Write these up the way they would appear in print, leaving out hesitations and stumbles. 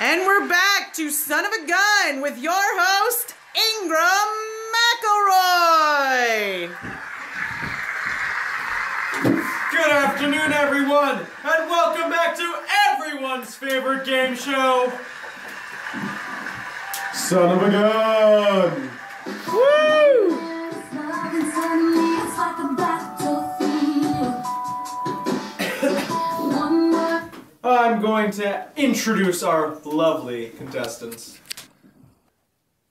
And we're back to Son of a Gun with your host, Ingram McElroy. Good afternoon, everyone, and welcome back to everyone's favorite game show, Son of a Gun. Woo! I'm going to introduce our lovely contestants.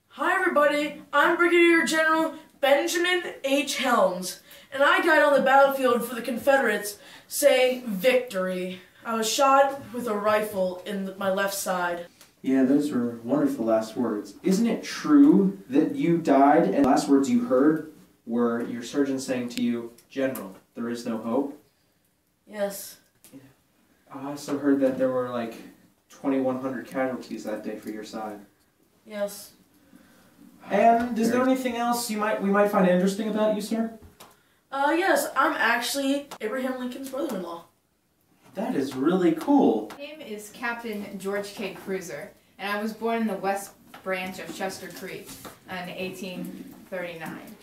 Hi everybody, I'm Brigadier General Benjamin H. Helms, and I died on the battlefield for the Confederates, saying victory. I was shot with a rifle in my left side. Yeah, those were wonderful last words. Isn't it true that you died and the last words you heard were your surgeon saying to you, "General, there is no hope"? Yes. I also heard that there were like 2,100 casualties that day for your side. Yes. And is there anything else we might find interesting about you, sir? Yes, I'm actually Abraham Lincoln's brother-in-law. That is really cool. My name is Captain George K. Cruiser, and I was born in the West Branch of Chester Creek in 1839.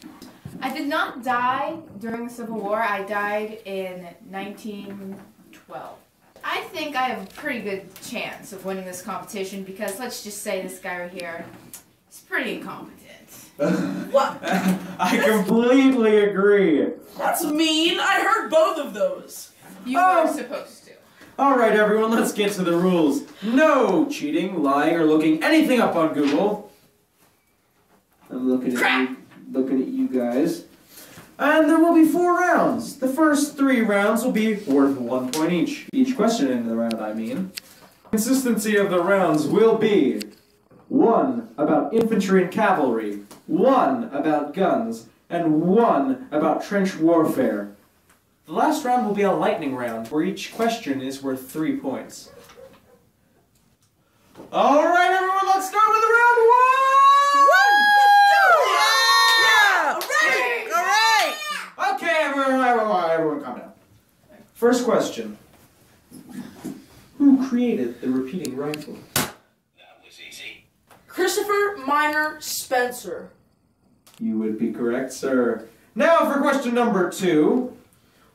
I did not die during the Civil War. I died in 1912. I think I have a pretty good chance of winning this competition because let's just say this guy right here is pretty incompetent. What? I completely agree. That's mean. I heard both of those. You were supposed to. Alright everyone, let's get to the rules. No cheating, lying, or looking anything up on Google. I'm looking at you guys. And there will be 4 rounds. The first 3 rounds will be worth 1 point each. Each question in the round, I mean. Consistency of the rounds will be 1 about infantry and cavalry, 1 about guns, and 1 about trench warfare. The last round will be a lightning round, where each question is worth 3 points. Alright everyone, let's start with round 1! Okay, everyone calm down. First question. Who created the repeating rifle? That was easy. Christopher Minor Spencer. You would be correct, sir. Now for question number 2.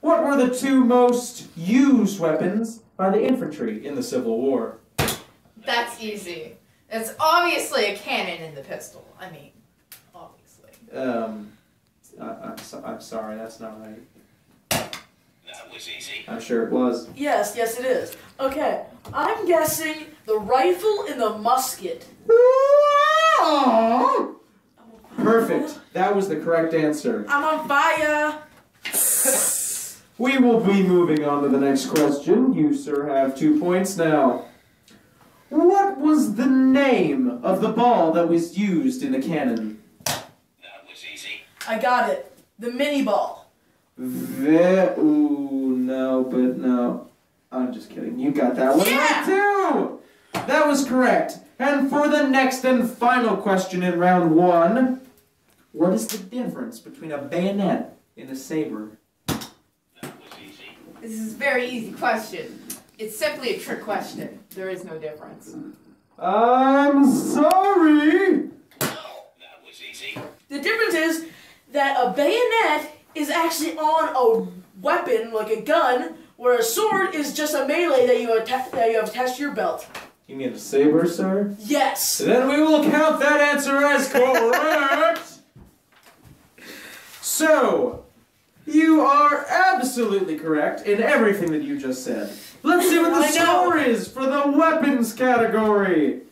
What were the 2 most used weapons by the infantry in the Civil War? That's easy. It's obviously a cannon and the pistol. I mean, obviously. I'm sorry, that's not right. That was easy. I'm sure it was. Yes, it is. Okay, I'm guessing the rifle and the musket. Perfect. That was the correct answer. I'm on fire. We will be moving on to the next question. You, sir, have 2 points now. What was the name of the ball that was used in the cannon? That was easy. I got it. The mini ball. Ooh, no, but no. I'm just kidding. You got that one right too! That was correct. And for the next and final question in round 1, what is the difference between a bayonet and a saber? That was easy. This is a very easy question. It's simply a trick question. There is no difference. I'm sorry! That was easy. The difference is that a bayonet is actually on a weapon, like a gun, where a sword is just a melee that you have attached to your belt. You mean a saber, sir? Yes. Then we will count that answer as correct! So, you are absolutely correct in everything that you just said. Let's see what the score is for the weapons category.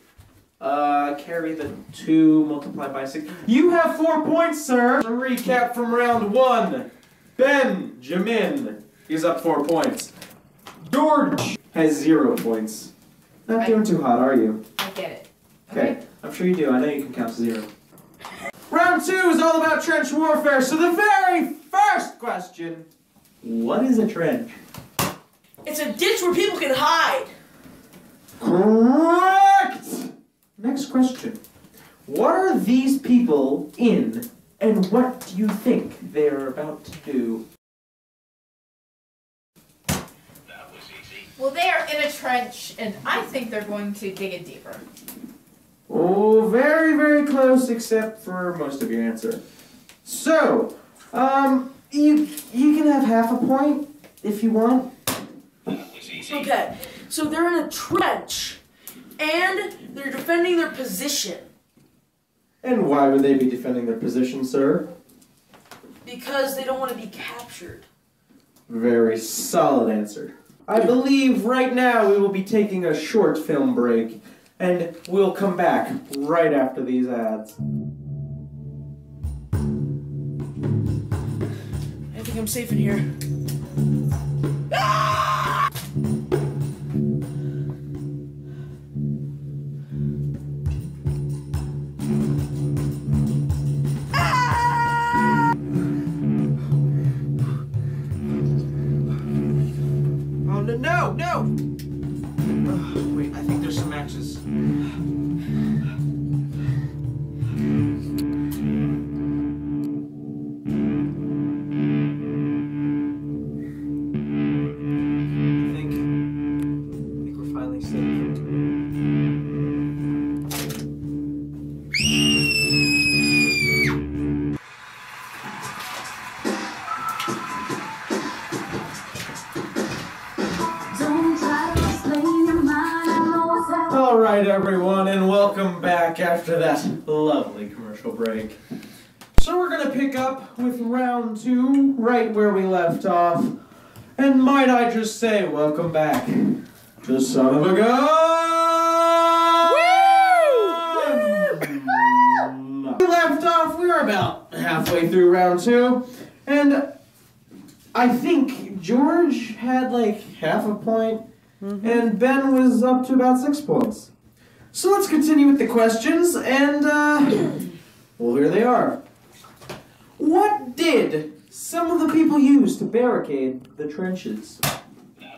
Carry the 2 multiplied by 6. You have 4 points, sir. A recap from round 1. Benjamin is up 4 points. George has 0 points. Not doing too hot, are you? I get it. Okay, I'm sure you do. I know you can count to 0. Round 2 is all about trench warfare, so the very first question. What is a trench? It's a ditch where people can hide. Correct! Next question. What are these people in, and what do you think they're about to do? That was easy. Well, they are in a trench, and I think they're going to dig it deeper. Oh, very, very close, except for most of your answer. So, you can have half a point if you want. That was easy. Okay, so they're in a trench, and they're defending their position. And why would they be defending their position, sir? Because they don't want to be captured. Very solid answer. I believe right now we will be taking a short film break, and we'll come back right after these ads. I think I'm safe in here. Oh, no! Wait, I think there's some matches. I think we're finally safe. All right, everyone, and welcome back after that lovely commercial break. So we're gonna pick up with round 2, right where we left off. And might I just say, welcome back to Son of a Gun! Woo! We left off, we were about halfway through round 2, and I think George had like half a point, and Ben was up to about 6 points. So let's continue with the questions, and, well, here they are. What did some of the people use to barricade the trenches? That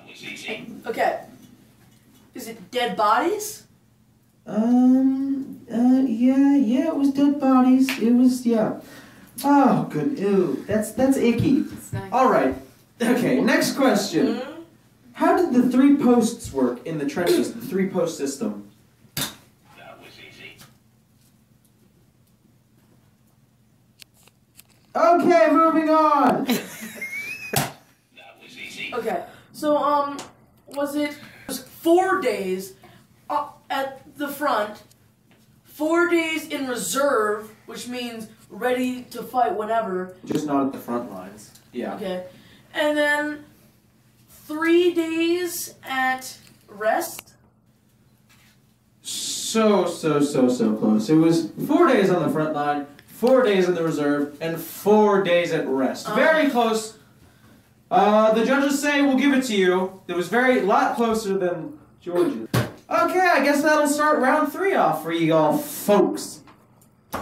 was easy. Okay. Is it dead bodies? Yeah, it was dead bodies. It was, yeah. Oh, good. Ew, that's icky. It's nice. All right. Okay, next question. How did the 3 posts work in the trenches, the 3-post system? That was easy. Okay, moving on. That was easy. Okay. So, was it 4 days at the front, 4 days in reserve, which means ready to fight whenever. Just not at the front lines. Yeah. Okay. And then 3 days at rest. So close. It was 4 days on the front line, 4 days in the reserve, and 4 days at rest. Very close. The judges say we'll give it to you. It was a lot closer than George's. Okay, I guess that'll start round 3 off for you all folks.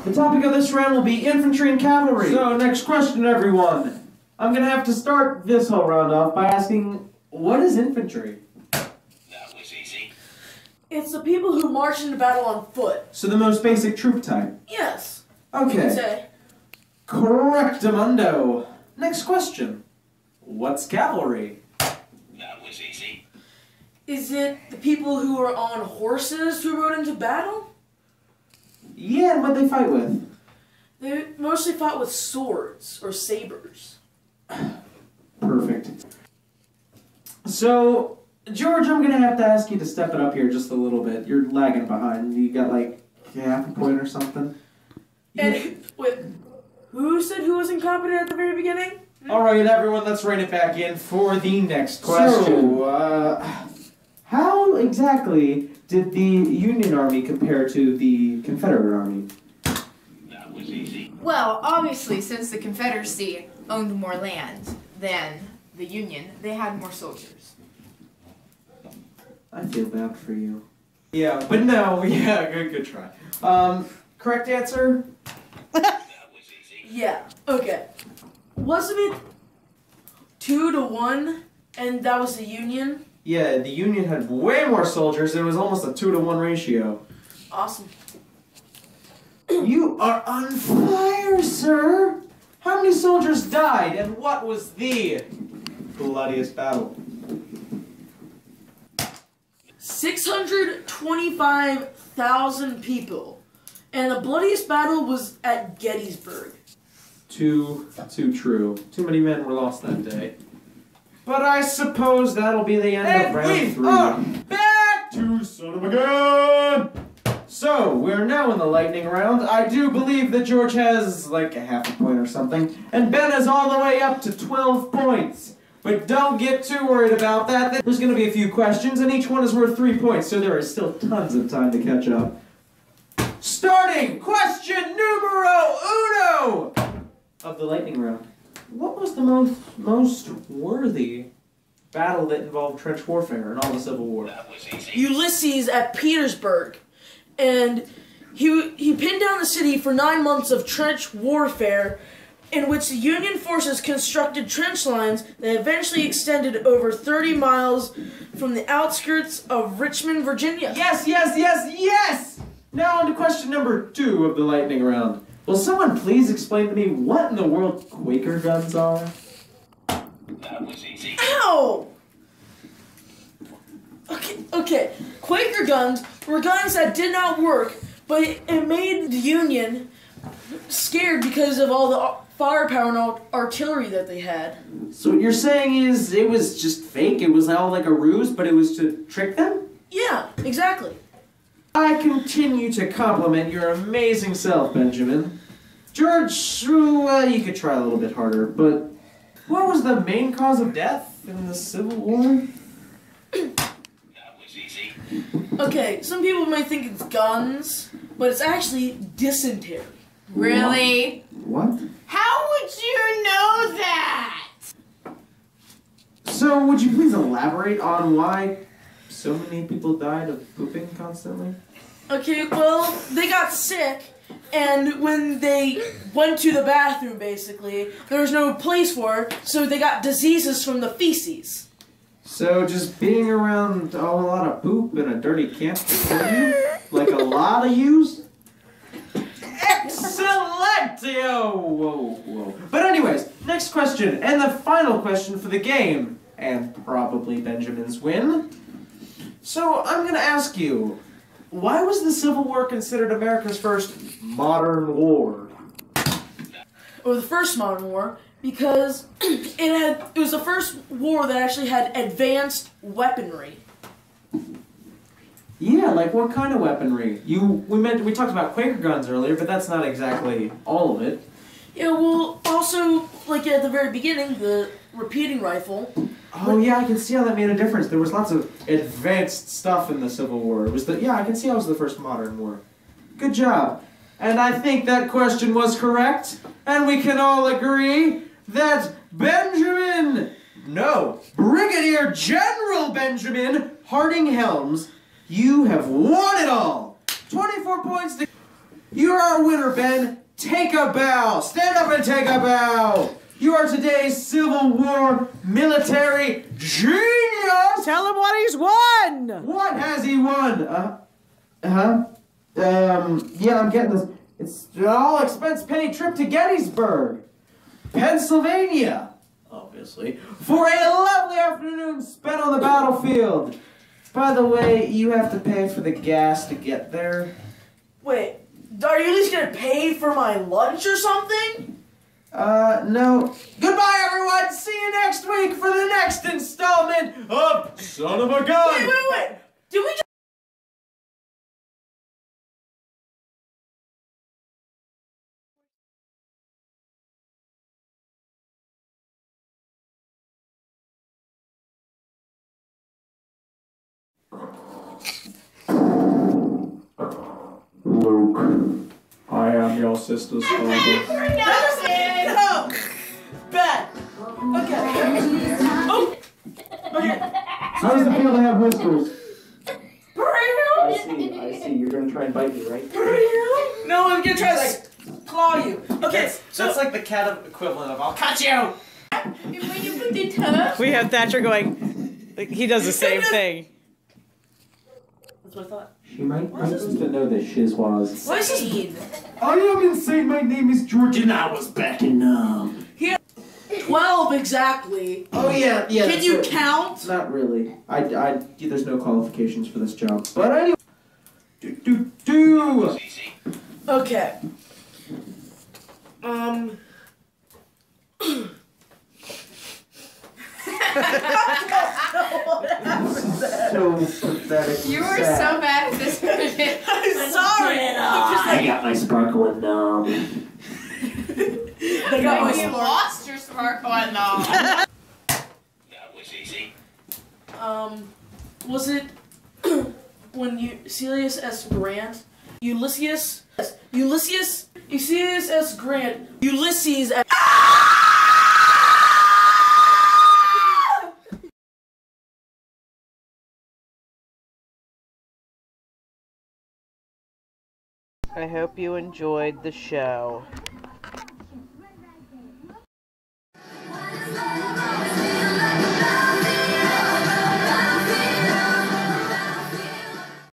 The topic of this round will be infantry and cavalry. So, next question, everyone. I'm gonna have to start this whole round off by asking, what is infantry? That was easy. It's the people who march into battle on foot. So the most basic troop type. Yes. You could Okay. say. Correctamundo. Next question. What's cavalry? That was easy. Is it the people who are on horses who rode into battle? Yeah, and what they fight with? They mostly fought with swords or sabers. Perfect. So, George, I'm gonna have to ask you to step it up here just a little bit. You're lagging behind. You got like half a point or something. And wait, who said who was incompetent at the very beginning? All right, everyone, let's rein it back in for the next question. So, how exactly did the Union Army compare to the Confederate Army? That was easy. Well, obviously, since the Confederacy owned more land than the Union, they had more soldiers. I feel bad for you. Yeah, but no, yeah, good try. Correct answer? That was easy. Yeah. Okay. Wasn't it 2-1, and that was the Union? Yeah, the Union had way more soldiers. It was almost a 2-to-1 ratio. Awesome. You are on fire, sir! How many soldiers died, and what was the bloodiest battle? 625,000 people. And the bloodiest battle was at Gettysburg. Too true. Too many men were lost that day. But I suppose that'll be the end of round 3. are back to son of a gun! So, we're now in the lightning round. I do believe that George has like a half a point or something, and Ben is all the way up to 12 points. But don't get too worried about that. There's going to be a few questions, and each one is worth 3 points, so there is still tons of time to catch up. Starting question numero uno of the lightning round. What was the most worthy battle that involved trench warfare in all the Civil War? That was easy. Ulysses at Petersburg. And he pinned down the city for 9 months of trench warfare, in which the Union forces constructed trench lines that eventually extended over 30 miles from the outskirts of Richmond, Virginia. Yes, yes, yes, yes! Now on to question number 2 of the lightning round. Will someone please explain to me what in the world Quaker guns are? That was easy. Ow! Okay. Quaker guns were guns that did not work, but it made the Union scared because of all the firepower and artillery that they had. So what you're saying is it was just fake? It was all like a ruse, but it was to trick them? Yeah, exactly. I continue to compliment your amazing self, Benjamin. George, you could try a little bit harder, but what was the main cause of death in the Civil War? That was easy. Okay, some people may think it's guns, but it's actually dysentery. Really? What? How would you know that? So would you please elaborate on why so many people died of pooping constantly? Okay, well, they got sick, and when they went to the bathroom, basically, there was no place for it, so they got diseases from the feces. So just being around a lot of poop in a dirty camp to kill you? Like a lot of yous? Excellentio! Whoa. But anyways, next question, and the final question for the game, and probably Benjamin's win. So I'm going to ask you, why was the Civil War considered America's first modern war? Or the first modern war, because it was the first war that actually had advanced weaponry. Yeah, like what kind of weaponry? We talked about Quaker guns earlier, but that's not exactly all of it. Yeah, well, also, like at the very beginning, the repeating rifle. Oh yeah, I can see how that made a difference. There was lots of advanced stuff in the Civil War. I can see how it was the first modern war. Good job. And I think that question was correct. And we can all agree that Brigadier General Benjamin Harding Helms, you have won it all. 24 points to... You're our winner, Ben. Take a bow. Stand up and take a bow. You are today's Civil War military genius! Tell him what he's won! What has he won? Yeah, I'm getting this. It's an all-expense paid trip to Gettysburg, Pennsylvania, obviously, for a lovely afternoon spent on the battlefield. By the way, you have to pay for the gas to get there. Wait, are you at least gonna pay for my lunch or something? No. Goodbye, everyone! See you next week for the next installment of Son of a Gun! Wait! Did we just... Luke, I am your sister's father. No! Bad! Okay. Oh! Okay. How does it feel to have whiskers? I Real? see. You're gonna try and bite me, right? Real? No, I'm gonna try to claw you. Okay, That's like the cat equivalent of I'll cut you! When you put the tongue. We have Thatcher going, he does the same thing. That's what I thought. She might need to know that shizwas. What is this? I am insane. My name is George, and I was back in 12 exactly. Oh yeah. Can that's you right. count? Not really. There's no qualifications for this job. But anyway. That was easy. Okay. So pathetic. You were so bad at this version. I'm sorry. I got my sparkling dome. I got my You spark. lost your sparkle and all. That was easy. Was it when Ulysses S. Grant, Ulysses S. Grant, Ulysses S. I hope you enjoyed the show.